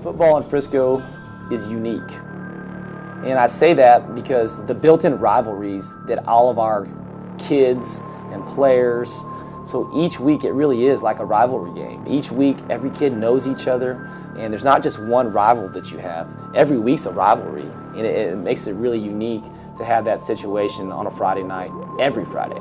Football in Frisco is unique. And I say that because the built-in rivalries that all of our kids and players, so each week it really is like a rivalry game. Each week every kid knows each other, and there's not just one rival that you have. Every week's a rivalry, and it makes it really unique to have that situation on a Friday night, every Friday.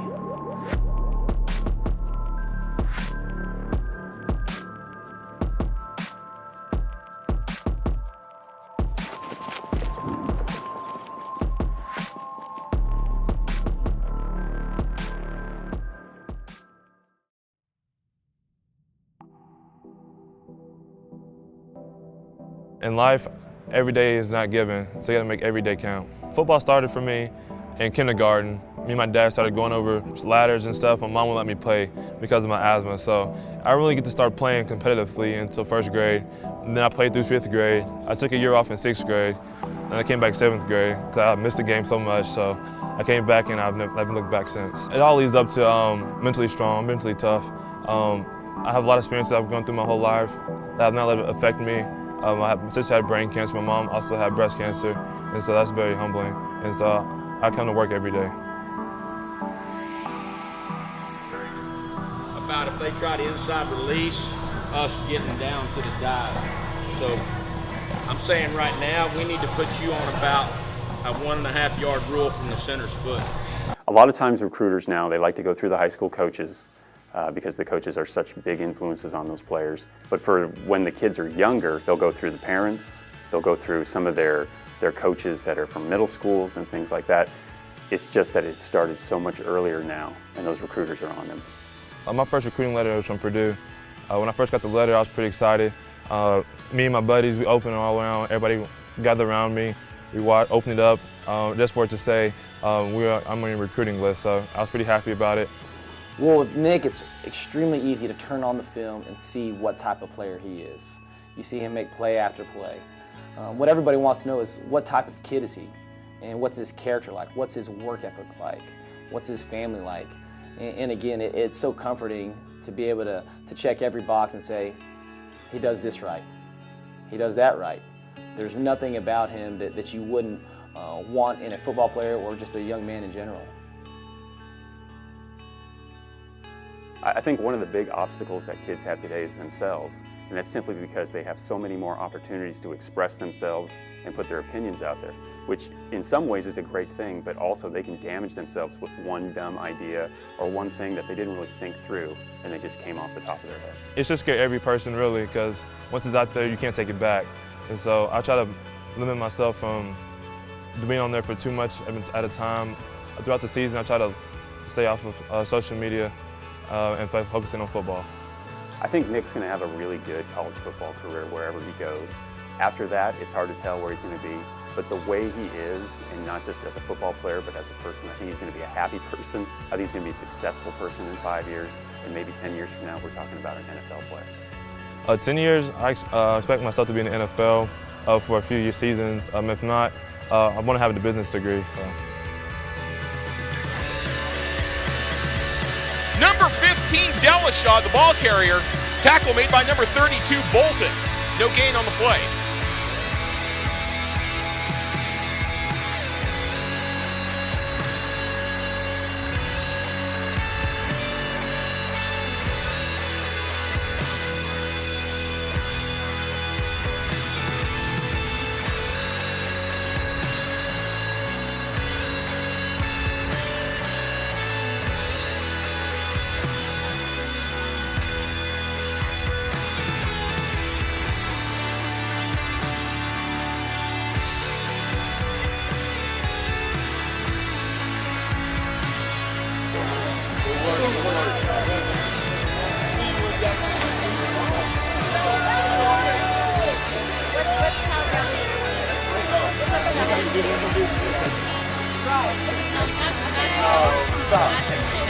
In life, every day is not given, so you gotta make every day count. Football started for me in kindergarten. Me and my dad started going over ladders and stuff. My mom wouldn't let me play because of my asthma, so I really get to start playing competitively until 1st grade. And then I played through 5th grade. I took a year off in 6th grade, and I came back 7th grade because I missed the game so much, so I came back and I've never looked back since. It all leads up to mentally strong, mentally tough. I have a lot of experiences I've gone through my whole life that have not let it affect me. My sister had brain cancer, my mom also had breast cancer, and so that's very humbling. And so I come to work every day. About if they try to inside release, us getting down to the dive. So I'm saying right now, we need to put you on about a 1.5 yard rule from the center's foot. A lot of times recruiters now, they like to go through the high school coaches because the coaches are such big influences on those players. But for when the kids are younger, they'll go through the parents, they'll go through some of their coaches that are from middle schools and things like that. It's just that it started so much earlier now, and those recruiters are on them. My first recruiting letter was from Purdue. When I first got the letter, I was pretty excited. Me and my buddies, we opened it all around. Everybody gathered around me. We opened it up just for it to say I'm on your recruiting list, so I was pretty happy about it. Well, with Nick, it's extremely easy to turn on the film and see what type of player he is. You see him make play after play. What everybody wants to know is what type of kid is he? And what's his character like? What's his work ethic like? What's his family like? And again, it's so comforting to be able to check every box and say, he does this right. He does that right. There's nothing about him that you wouldn't want in a football player or just a young man in general. I think one of the big obstacles that kids have today is themselves, and that's simply because they have so many more opportunities to express themselves and put their opinions out there, which in some ways is a great thing, but also they can damage themselves with one dumb idea or one thing that they didn't really think through and they just came off the top of their head. It's just scary every person really, because once it's out there, you can't take it back. And so I try to limit myself from being on there for too much at a time. Throughout the season, I try to stay off of social media and focusing on football. I think Nick's going to have a really good college football career wherever he goes. After that, it's hard to tell where he's going to be, but the way he is, and not just as a football player, but as a person, I think he's going to be a happy person. I think he's going to be a successful person in 5 years, and maybe 10 years from now, we're talking about an NFL player. 10 years, I expect myself to be in the NFL for a few seasons. If not, I want to have a business degree. So. Number 15, Delishaw, the ball carrier. Tackle made by number 32, Bolton. No gain on the play. Right.